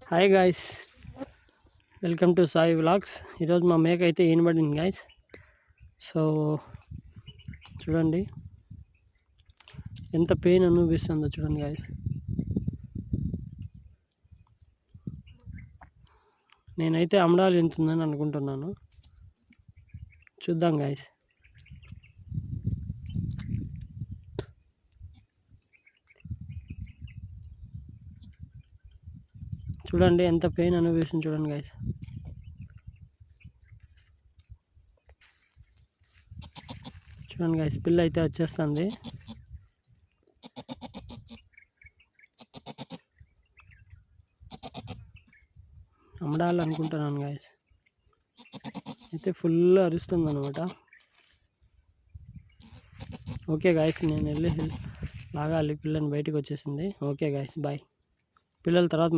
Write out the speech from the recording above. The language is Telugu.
Hi guys, welcome to Sai vlogs. ఈరోజు మా మేక అయితే ఈనబడింది గాయ్స్. సో చూడండి ఎంత పెయిన్ అనిపిస్తుందో చూడండి గాయ్స్. నేనైతే అమ్మడాలు ఎంతుందని అనుకుంటున్నాను. చూద్దాం గాయ్స్. చూడండి ఎంత పెయిన్ అనిపిస్తుంది చూడండి గాయ్స్. చూడండి గాయ్స్, పిల్ల అయితే వచ్చేస్తుంది. అమ్మడాలు అనుకుంటున్నాను గాయ్స్. అయితే ఫుల్ అరుస్తుంది అనమాట. ఓకే గాయ్స్, నేను వెళ్ళి లాగాలి. పిల్లని బయటకు వచ్చేసింది. Okay guys, bye. పిల్లల తర్వాత